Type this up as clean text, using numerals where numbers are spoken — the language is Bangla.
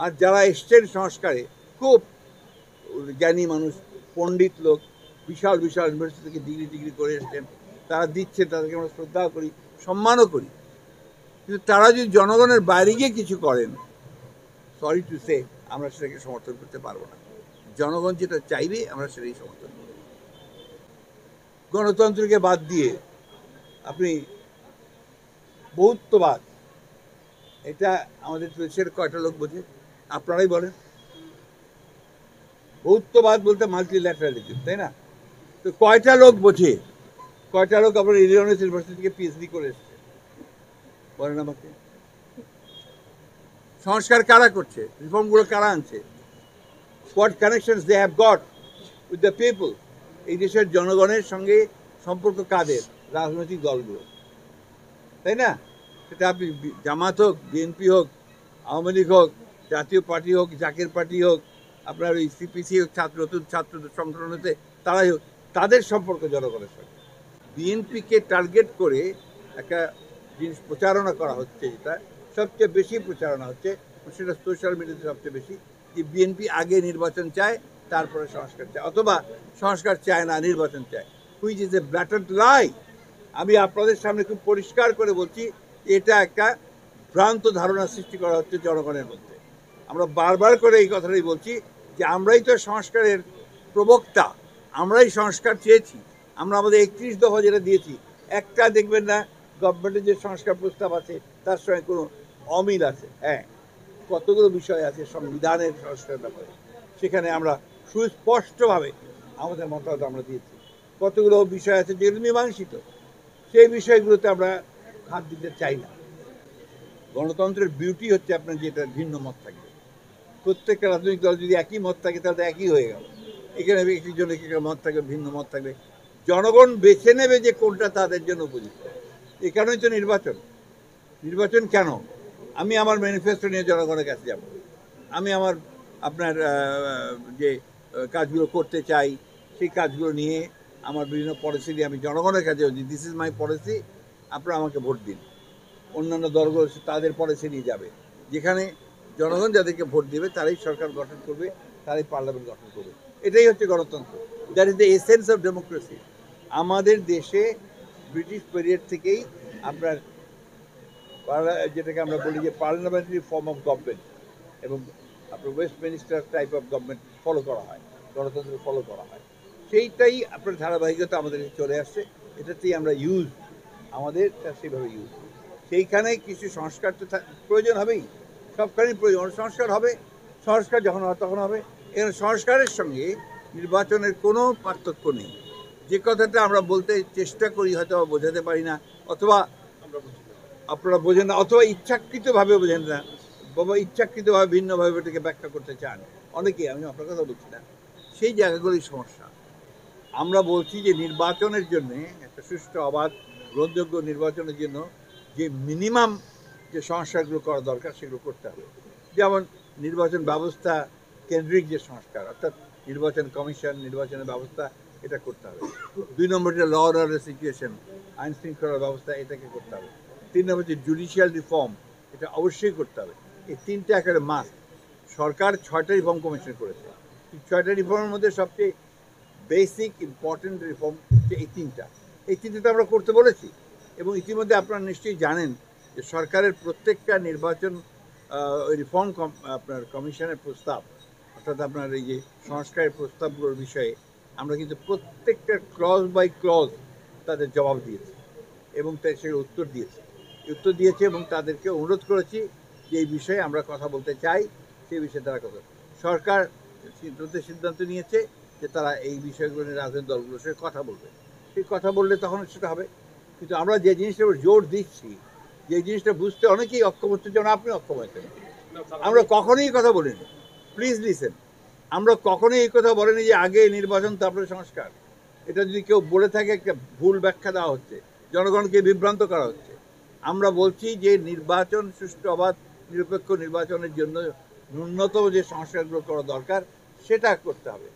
আর যারা এসছেন সংস্কারে খুব জ্ঞানী মানুষ, পণ্ডিত লোক, বিশাল বিশাল ইউনিভার্সিটি থেকে ডিগ্রি করে এসছেন, তারা দিচ্ছে, তাদেরকে আমরা শ্রদ্ধা করি, সম্মানও করি। কিন্তু তারা যদি জনগণের বাইরে গিয়ে কিছু করেন, সরি টু সে, আমরা সেটাকে সমর্থন করতে পারবো না। জনগণ যেটা চাইবে আমরা সেটাই সমর্থন করব। গণতন্ত্রকে বাদ দিয়ে আপনি বহুত্ববাদ, এটা আমাদের দেশের কয়টা লোক বোঝে? আপনারাই বলেন। বহুত্ববাদ বলতে মাল্টিল্যাটারালিজম, তাই না? তো কয়টা লোক বোঝে? কয়টা লোক আপনার ইলিনয়েস ইউনিভার্সিটি থেকে পিএইচডি করে এসছে? বলেন আমাকে। সংস্কার কারা করছে? রিফর্মগুলো কারা আনছে? What connections they have got with the people? এই দেশের জনগণের সঙ্গে সম্পর্ক কাদের? রাজনৈতিক দলগুলো, তাই না? সেটা আপনি জামাত হোক, বিএনপি হোক, আওয়ামী লীগ হোক, জাতীয় পার্টি হোক, জাকের পার্টি হোক, আপনার ওই সিপিসি হোক, নতুন ছাত্র সংগঠন হতে, তারাই হোক, তাদের সম্পর্ক জনগণের সঙ্গে। বিএনপিকে টার্গেট করে একটা জিনিস প্রচারণা করা হচ্ছে, যেটা সবচেয়ে বেশি প্রচারণা হচ্ছে, সেটা সোশ্যাল মিডিয়াতে সবচেয়ে বেশি, যে বিএনপি আগে নির্বাচন চায়, তারপরে সংস্কার চায়, অথবা সংস্কার চায় না, নির্বাচন চায়, হুইচ ইজ এ ব্ল্যাটান্ট লাই। আমি আপনাদের সামনে খুব পরিষ্কার করে বলছি, এটা একটা ভ্রান্ত ধারণা সৃষ্টি করা হচ্ছে জনগণের মধ্যে। আমরা বারবার করে এই কথাটাই বলছি যে আমরাই তো সংস্কারের প্রবক্তা, আমরাই সংস্কার চেয়েছি। আমরা আমাদের 31 দফা যেটা দিয়েছি, একটা দেখবেন না গভর্নমেন্টের যে সংস্কার প্রস্তাব আছে তার সঙ্গে কোনো অমিল আছে। হ্যাঁ, কতগুলো বিষয় আছে সংবিধানের সংস্কার ব্যাপারে, সেখানে আমরা সুস্পষ্টভাবে আমাদের মতামত আমরা দিয়েছি। কতগুলো বিষয় আছে যেগুলো মীমাংসিত, সেই বিষয়গুলোতে আমরা হাত দিতে চাই না। গণতন্ত্রের বিউটি হচ্ছে আপনার যেটা ভিন্ন মত থাকবে। প্রত্যেকটা রাজনৈতিক দল যদি একই মত থাকে তাহলে একই হয়ে গেল। এখানে একজন এক একটা মত থাকবে, ভিন্ন মত থাকবে, জনগণ বেছে নেবে যে কোনটা তাদের জন্য উপযুক্ত। এ কারণেই তো নির্বাচন। নির্বাচন কেন? আমি আমার ম্যানিফেস্টো নিয়ে জনগণের কাছে যাব, আমি আমার আপনার যে কাজগুলো করতে চাই সেই কাজগুলো নিয়ে আমার বিভিন্ন পলিসি নিয়ে আমি জনগণের কাছে বলছি, দিস ইজ মাই পলিসি, আপনারা আমাকে ভোট দিন। অন্যান্য দলগুলো তাদের পলিসি নিয়ে যাবে, যেখানে জনগণ যাদেরকে ভোট দেবে তারাই সরকার গঠন করবে, তারাই পার্লামেন্ট গঠন করবে। এটাই হচ্ছে গণতন্ত্র, that is the essence of democracy. আমাদের দেশে ব্রিটিশ পিরিয়ড থেকেই আপনার যেটাকে আমরা বলি যে পার্লামেন্টারি ফর্ম অফ গভর্নমেন্ট এবং আপনার Westminster type of government follow করা হয়, গণতন্ত্র ফলো করা হয়। সেইটাই আপনার ধারাবাহিকতা আমাদের চলে আসছে, এটাতেই আমরা ইউজ, আমাদের সেইভাবে ইউজ। সেইখানে কিছু সংস্কার তো প্রয়োজন হবেই, সবখানেই প্রয়োজন সংস্কার হবে। সংস্কার যখন হয় তখন হবে। এখানে সংস্কারের সঙ্গে নির্বাচনের কোনো পার্থক্য নেই। যে কথাটা আমরা বলতে চেষ্টা করি হয়তো বোঝাতে পারি না, অথবা আপনারা বোঝেন না, অথবা ইচ্ছাকৃতভাবে বোঝেন না, বাবা ইচ্ছাকৃতভাবে ভিন্নভাবে এটাকে ব্যাখ্যা করতে চান অনেকেই, আমি আপনার কথা বলছি না, সেই জায়গাগুলোই সমস্যা। আমরা বলছি যে নির্বাচনের জন্য একটা সুষ্ঠু অবাধ গ্রহণযোগ্য নির্বাচনের জন্য যে মিনিমাম যে সংস্কারগুলো করা দরকার সেগুলো করতে হবে। যেমন নির্বাচন ব্যবস্থা কেন্দ্রিক যে সংস্কার, অর্থাৎ নির্বাচন কমিশন, নির্বাচনের ব্যবস্থা, এটা করতে হবে। 2 নম্বর যে ল অ্যান্ড অর্ডার সিচুয়েশন, আইন শৃঙ্খলার ব্যবস্থা, এটাকে করতে হবে। 3 নম্বর যে জুডিশিয়াল রিফর্ম, এটা অবশ্যই করতে হবে। এই তিনটা একেবারে মাস্ট। সরকার 6টা রিফর্ম কমিশন করেছে, এই 6টা রিফর্মের মধ্যে সবচেয়ে বেসিক ইম্পর্টেন্ট রিফর্ম হচ্ছে এই তিনটা। এই তিনটা আমরা করতে বলেছি, এবং ইতিমধ্যে আপনারা নিশ্চয়ই জানেন যে সরকারের প্রত্যেকটা নির্বাচন রিফর্ম আপনার কমিশনের প্রস্তাব, অর্থাৎ আপনার এই যে সংস্কারের প্রস্তাবগুলোর বিষয়ে আমরা কিন্তু প্রত্যেকটা ক্লজ বাই ক্লজ তাদের জবাব দিয়েছি এবং সেগুলো উত্তর দিয়েছে এবং তাদেরকে অনুরোধ করেছি যে এই বিষয়ে আমরা কথা বলতে চাই, সেই বিষয়ে তারা কথা। সরকার সিদ্ধান্ত নিয়েছে যে তারা এই বিষয়গুলো নিয়ে রাজনৈতিক দলগুলোর সঙ্গে কথা বলবে। সেই কথা বললে তখন সেটা হবে। কিন্তু আমরা যে জিনিসটার উপর জোর দিচ্ছি, যে জিনিসটা বুঝতে অনেকেই অক্ষম হচ্ছে, যেমন আপনি অক্ষম হয়েছেন, আমরা কখনোই কথা বলিনি। প্লিজ লিসেন, আমরা কখনোই এই কথা বলিনি যে আগে নির্বাচন তারপরে সংস্কার। এটা যদি কেউ বলে থাকে, একটা ভুল ব্যাখ্যা দেওয়া হচ্ছে, জনগণকে বিভ্রান্ত করা হচ্ছে। আমরা বলছি যে নির্বাচন সুষ্ঠু অবাধ নিরপেক্ষ নির্বাচনের জন্য ন্যূনতম যে সংস্কারগুলো করা দরকার সেটা করতে হবে।